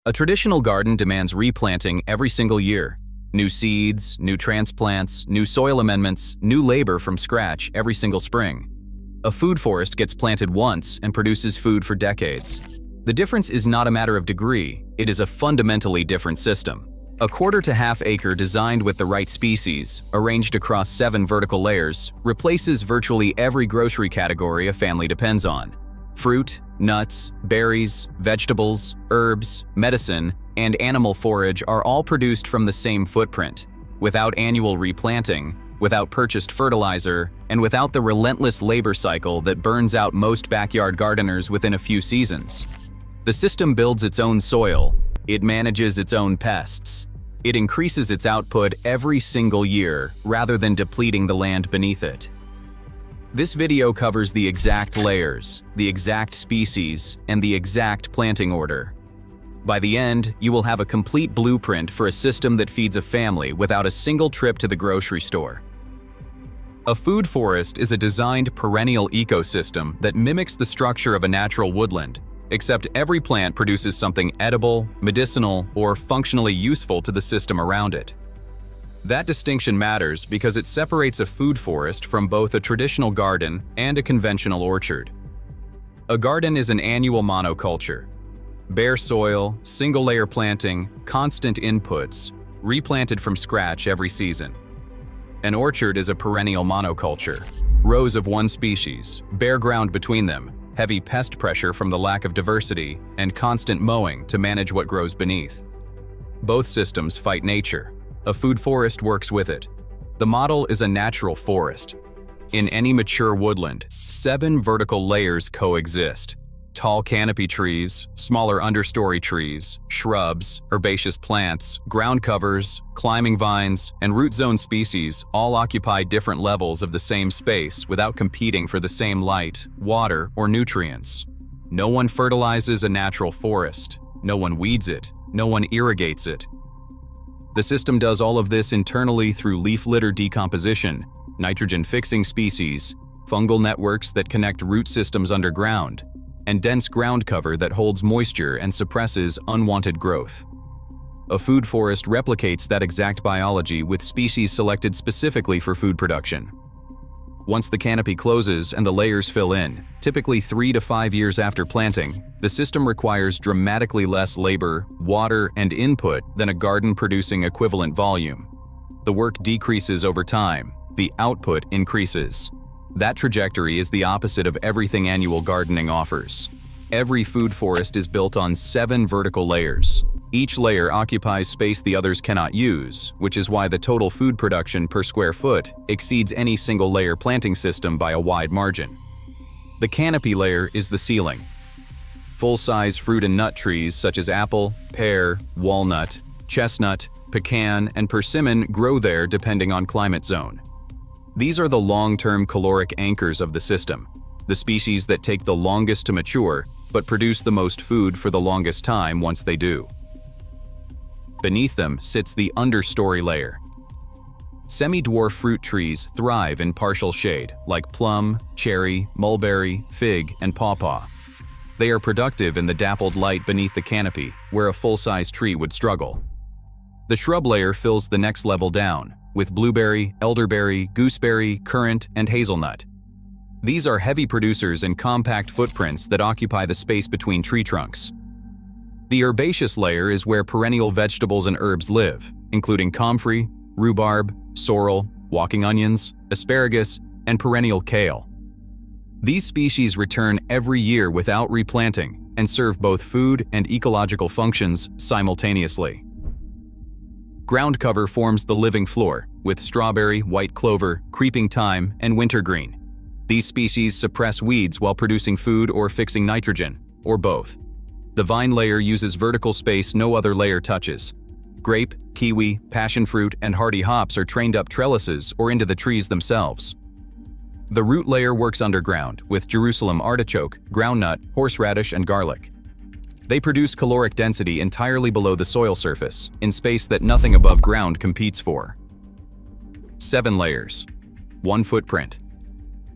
A traditional garden demands replanting every single year. New seeds, new transplants, new soil amendments, new labor from scratch every single spring. A food forest gets planted once and produces food for decades. The difference is not a matter of degree, it is a fundamentally different system. A quarter-to-half-acre designed with the right species, arranged across 7 vertical layers, replaces virtually every grocery category a family depends on. Fruit, nuts, berries, vegetables, herbs, medicine, and animal forage are all produced from the same footprint, without annual replanting, without purchased fertilizer, and without the relentless labor cycle that burns out most backyard gardeners within a few seasons. The system builds its own soil, it manages its own pests, it increases its output every single year rather than depleting the land beneath it. This video covers the exact layers, the exact species, and the exact planting order. By the end, you will have a complete blueprint for a system that feeds a family without a single trip to the grocery store. A food forest is a designed perennial ecosystem that mimics the structure of a natural woodland, except every plant produces something edible, medicinal, or functionally useful to the system around it. That distinction matters because it separates a food forest from both a traditional garden and a conventional orchard. A garden is an annual monoculture. Bare soil, single-layer planting, constant inputs, replanted from scratch every season. An orchard is a perennial monoculture. Rows of one species, bare ground between them, heavy pest pressure from the lack of diversity, and constant mowing to manage what grows beneath. Both systems fight nature. A food forest works with it. The model is a natural forest. In any mature woodland, 7 vertical layers coexist. Tall canopy trees, smaller understory trees, shrubs, herbaceous plants, ground covers, climbing vines, and root zone species all occupy different levels of the same space without competing for the same light, water, or nutrients. No one fertilizes a natural forest. No one weeds it. No one irrigates it. The system does all of this internally through leaf litter decomposition, nitrogen-fixing species, fungal networks that connect root systems underground, and dense ground cover that holds moisture and suppresses unwanted growth. A food forest replicates that exact biology with species selected specifically for food production. Once the canopy closes and the layers fill in, typically 3 to 5 years after planting, the system requires dramatically less labor, water, and input than a garden producing equivalent volume. The work decreases over time, the output increases. That trajectory is the opposite of everything annual gardening offers. Every food forest is built on 7 vertical layers. Each layer occupies space the others cannot use, which is why the total food production per square foot exceeds any single layer planting system by a wide margin. The canopy layer is the ceiling. Full-size fruit and nut trees such as apple, pear, walnut, chestnut, pecan, and persimmon grow there depending on climate zone. These are the long-term caloric anchors of the system, the species that take the longest to mature but produce the most food for the longest time once they do. Beneath them sits the understory layer. Semi-dwarf fruit trees thrive in partial shade, like plum, cherry, mulberry, fig, and pawpaw. They are productive in the dappled light beneath the canopy, where a full-size tree would struggle. The shrub layer fills the next level down, with blueberry, elderberry, gooseberry, currant, and hazelnut. These are heavy producers in compact footprints that occupy the space between tree trunks. The herbaceous layer is where perennial vegetables and herbs live, including comfrey, rhubarb, sorrel, walking onions, asparagus, and perennial kale. These species return every year without replanting and serve both food and ecological functions simultaneously. Ground cover forms the living floor, with strawberry, white clover, creeping thyme, and wintergreen. These species suppress weeds while producing food or fixing nitrogen, or both. The vine layer uses vertical space no other layer touches. Grape, kiwi, passion fruit, and hardy hops are trained up trellises or into the trees themselves. The root layer works underground, with Jerusalem artichoke, groundnut, horseradish, and garlic. They produce caloric density entirely below the soil surface, in space that nothing above ground competes for. 7 layers. 1 footprint.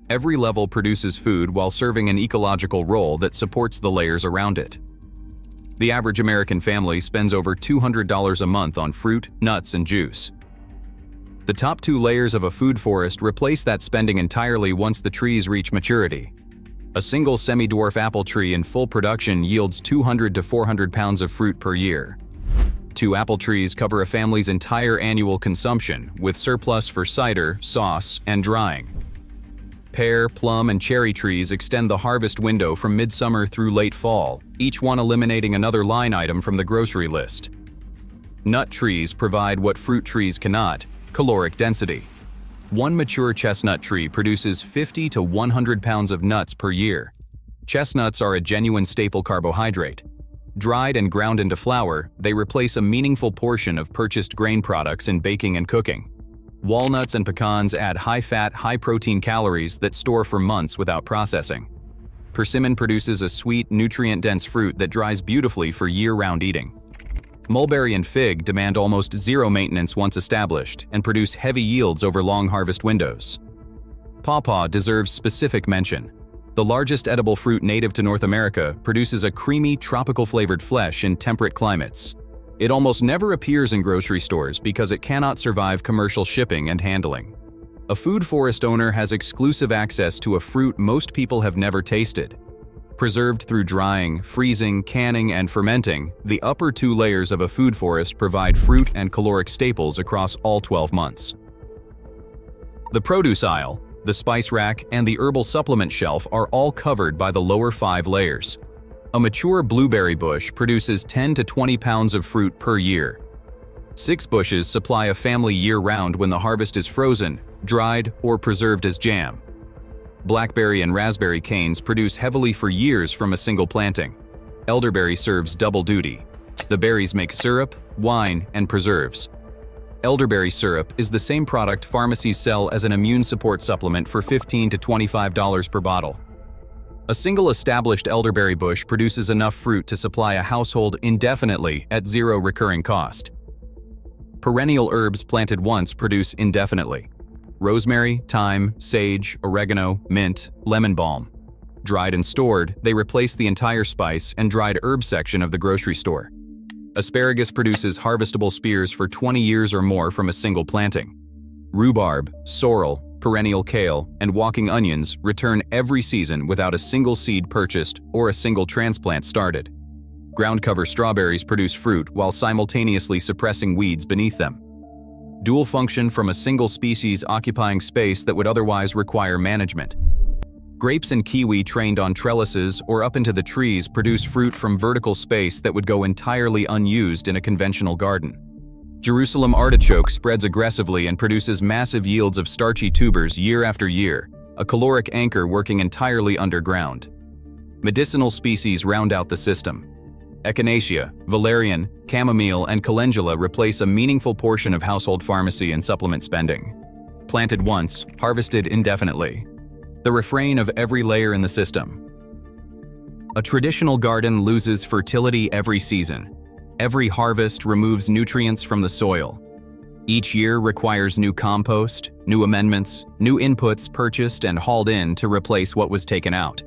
Every level produces food while serving an ecological role that supports the layers around it. The average American family spends over $200 a month on fruit, nuts, and juice. The top 2 layers of a food forest replace that spending entirely once the trees reach maturity. A single semi-dwarf apple tree in full production yields 200 to 400 pounds of fruit per year. 2 apple trees cover a family's entire annual consumption, with surplus for cider, sauce, and drying. Pear, plum, and cherry trees extend the harvest window from midsummer through late fall, each one eliminating another line item from the grocery list. Nut trees provide what fruit trees cannot: caloric density. One mature chestnut tree produces 50 to 100 pounds of nuts per year. Chestnuts are a genuine staple carbohydrate. Dried and ground into flour, they replace a meaningful portion of purchased grain products in baking and cooking. Walnuts and pecans add high-fat, high-protein calories that store for months without processing. Persimmon produces a sweet, nutrient-dense fruit that dries beautifully for year-round eating. Mulberry and fig demand almost zero maintenance once established and produce heavy yields over long harvest windows. Pawpaw deserves specific mention. The largest edible fruit native to North America produces a creamy, tropical-flavored flesh in temperate climates. It almost never appears in grocery stores because it cannot survive commercial shipping and handling. A food forest owner has exclusive access to a fruit most people have never tasted. Preserved through drying, freezing, canning, and fermenting, the upper 2 layers of a food forest provide fruit and caloric staples across all 12 months. The produce aisle, the spice rack, and the herbal supplement shelf are all covered by the lower 5 layers. A mature blueberry bush produces 10 to 20 pounds of fruit per year. 6 bushes supply a family year-round when the harvest is frozen, dried, or preserved as jam. Blackberry and raspberry canes produce heavily for years from a single planting. Elderberry serves double duty. The berries make syrup, wine, and preserves. Elderberry syrup is the same product pharmacies sell as an immune support supplement for $15 to $25 per bottle. A single established elderberry bush produces enough fruit to supply a household indefinitely at zero recurring cost. Perennial herbs planted once produce indefinitely. Rosemary, thyme, sage, oregano, mint, lemon balm. Dried and stored, they replace the entire spice and dried herb section of the grocery store. Asparagus produces harvestable spears for 20 years or more from a single planting. Rhubarb, sorrel, perennial kale, and walking onions return every season without a single seed purchased or a single transplant started. Ground cover strawberries produce fruit while simultaneously suppressing weeds beneath them. Dual function from a single species occupying space that would otherwise require management. Grapes and kiwi trained on trellises or up into the trees produce fruit from vertical space that would go entirely unused in a conventional garden. Jerusalem artichoke spreads aggressively and produces massive yields of starchy tubers year after year, a caloric anchor working entirely underground. Medicinal species round out the system. Echinacea, valerian, chamomile, and calendula replace a meaningful portion of household pharmacy and supplement spending. Planted once, harvested indefinitely. The refrain of every layer in the system. A traditional garden loses fertility every season. Every harvest removes nutrients from the soil. Each year requires new compost, new amendments, new inputs purchased and hauled in to replace what was taken out.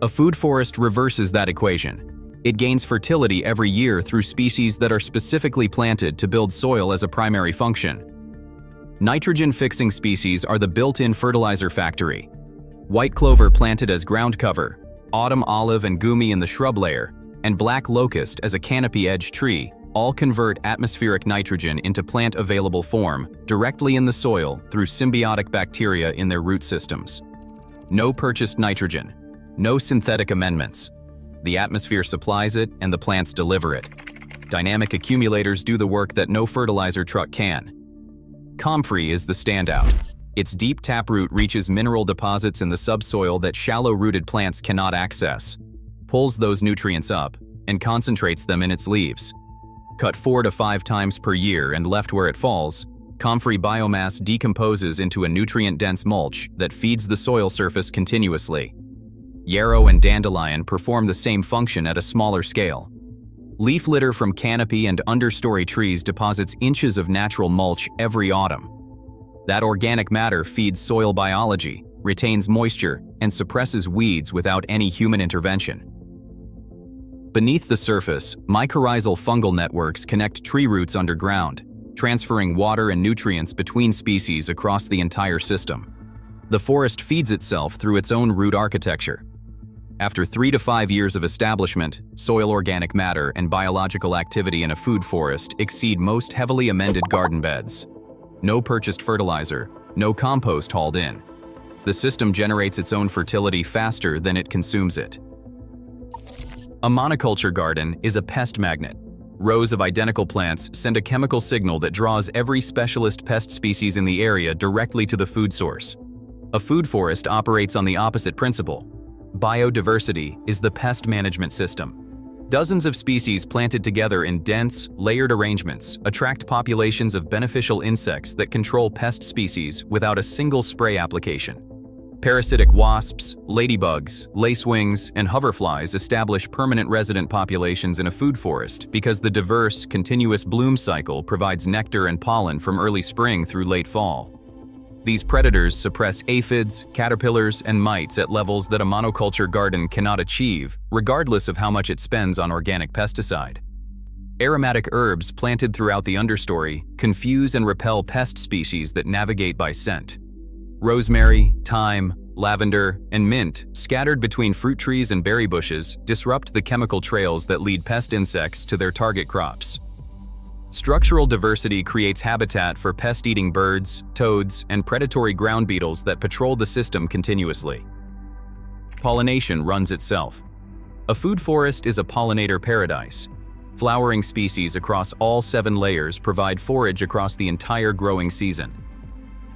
A food forest reverses that equation. It gains fertility every year through species that are specifically planted to build soil as a primary function. Nitrogen-fixing species are the built-in fertilizer factory. White clover planted as ground cover, autumn olive and gumi in the shrub layer, and black locust as a canopy-edge tree all convert atmospheric nitrogen into plant-available form directly in the soil through symbiotic bacteria in their root systems. No purchased nitrogen, no synthetic amendments. The atmosphere supplies it and the plants deliver it. Dynamic accumulators do the work that no fertilizer truck can. Comfrey is the standout. Its deep taproot reaches mineral deposits in the subsoil that shallow-rooted plants cannot access, pulls those nutrients up, and concentrates them in its leaves. Cut 4 to 5 times per year and left where it falls, comfrey biomass decomposes into a nutrient-dense mulch that feeds the soil surface continuously. Yarrow and dandelion perform the same function at a smaller scale. Leaf litter from canopy and understory trees deposits inches of natural mulch every autumn. That organic matter feeds soil biology, retains moisture, and suppresses weeds without any human intervention. Beneath the surface, mycorrhizal fungal networks connect tree roots underground, transferring water and nutrients between species across the entire system. The forest feeds itself through its own root architecture. After 3 to 5 years of establishment, soil organic matter and biological activity in a food forest exceed most heavily amended garden beds. No purchased fertilizer, no compost hauled in. The system generates its own fertility faster than it consumes it. A monoculture garden is a pest magnet. Rows of identical plants send a chemical signal that draws every specialist pest species in the area directly to the food source. A food forest operates on the opposite principle. Biodiversity is the pest management system. Dozens of species planted together in dense, layered arrangements attract populations of beneficial insects that control pest species without a single spray application. Parasitic wasps, ladybugs, lacewings, and hoverflies establish permanent resident populations in a food forest because the diverse, continuous bloom cycle provides nectar and pollen from early spring through late fall. These predators suppress aphids, caterpillars, and mites at levels that a monoculture garden cannot achieve, regardless of how much it spends on organic pesticide. Aromatic herbs planted throughout the understory confuse and repel pest species that navigate by scent. Rosemary, thyme, lavender, and mint, scattered between fruit trees and berry bushes, disrupt the chemical trails that lead pest insects to their target crops. Structural diversity creates habitat for pest-eating birds, toads, and predatory ground beetles that patrol the system continuously. Pollination runs itself. A food forest is a pollinator paradise. Flowering species across all 7 layers provide forage across the entire growing season.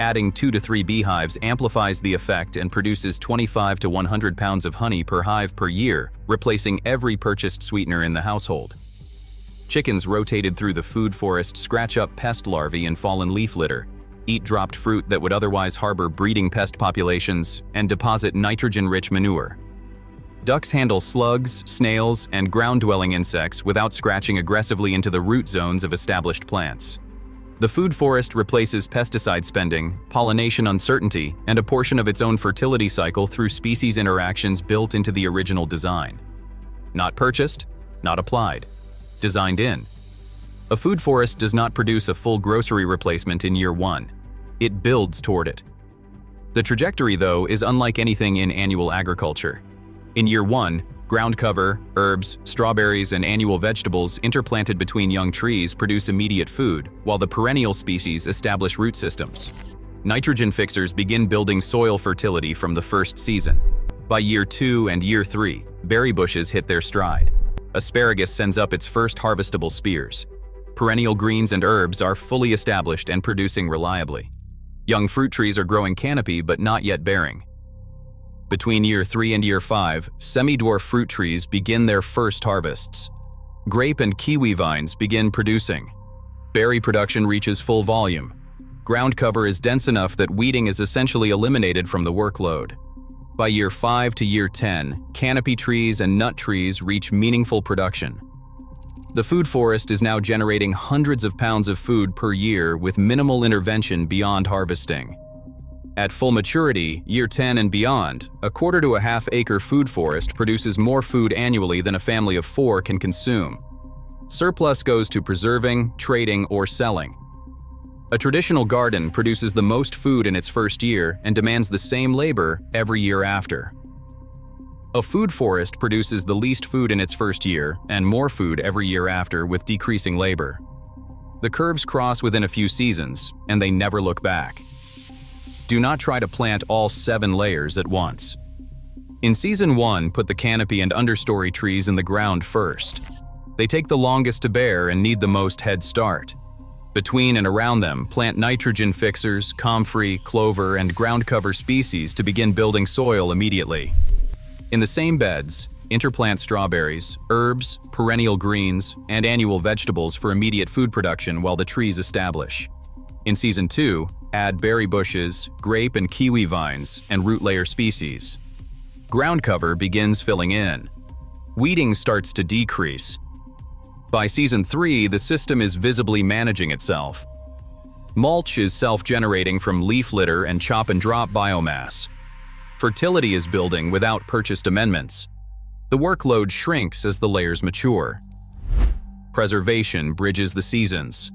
Adding 2 to 3 beehives amplifies the effect and produces 25 to 100 pounds of honey per hive per year, replacing every purchased sweetener in the household. Chickens rotated through the food forest scratch up pest larvae and fallen leaf litter, eat dropped fruit that would otherwise harbor breeding pest populations, and deposit nitrogen-rich manure. Ducks handle slugs, snails, and ground-dwelling insects without scratching aggressively into the root zones of established plants. The food forest replaces pesticide spending, pollination uncertainty, and a portion of its own fertility cycle through species interactions built into the original design. Not purchased, not applied. Designed in. A food forest does not produce a full grocery replacement in year 1. It builds toward it. The trajectory, though, is unlike anything in annual agriculture. In year 1, ground cover, herbs, strawberries, and annual vegetables interplanted between young trees produce immediate food, while the perennial species establish root systems. Nitrogen fixers begin building soil fertility from the first season. By year 2 and year 3, berry bushes hit their stride. Asparagus sends up its first harvestable spears. Perennial greens and herbs are fully established and producing reliably. Young fruit trees are growing canopy but not yet bearing. Between year 3 and year 5, semi-dwarf fruit trees begin their first harvests. Grape and kiwi vines begin producing. Berry production reaches full volume. Ground cover is dense enough that weeding is essentially eliminated from the workload. By year 5 to year 10, canopy trees and nut trees reach meaningful production. The food forest is now generating hundreds of pounds of food per year with minimal intervention beyond harvesting. At full maturity, year 10 and beyond, a quarter-to-a-half-acre food forest produces more food annually than a family of 4 can consume. Surplus goes to preserving, trading, or selling. A traditional garden produces the most food in its first year and demands the same labor every year after. A food forest produces the least food in its first year and more food every year after with decreasing labor. The curves cross within a few seasons, and they never look back. Do not try to plant all 7 layers at once. In Season 1, put the canopy and understory trees in the ground first. They take the longest to bear and need the most head start. Between and around them, plant nitrogen fixers, comfrey, clover, and ground cover species to begin building soil immediately. In the same beds, interplant strawberries, herbs, perennial greens, and annual vegetables for immediate food production while the trees establish. In Season 2, add berry bushes, grape and kiwi vines, and root layer species. Ground cover begins filling in. Weeding starts to decrease. By Season 3, the system is visibly managing itself. Mulch is self-generating from leaf litter and chop-and-drop biomass. Fertility is building without purchased amendments. The workload shrinks as the layers mature. Preservation bridges the seasons.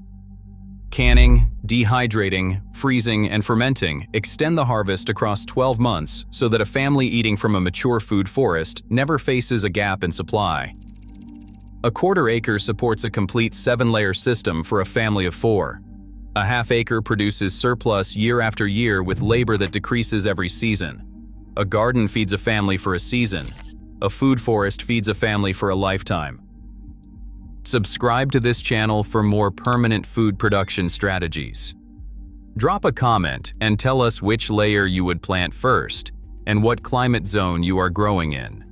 Canning, dehydrating, freezing, and fermenting extend the harvest across 12 months so that a family eating from a mature food forest never faces a gap in supply. A quarter acre supports a complete 7-layer system for a family of 4. A half acre produces surplus year after year with labor that decreases every season. A garden feeds a family for a season. A food forest feeds a family for a lifetime. Subscribe to this channel for more permanent food production strategies. Drop a comment and tell us which layer you would plant first and what climate zone you are growing in.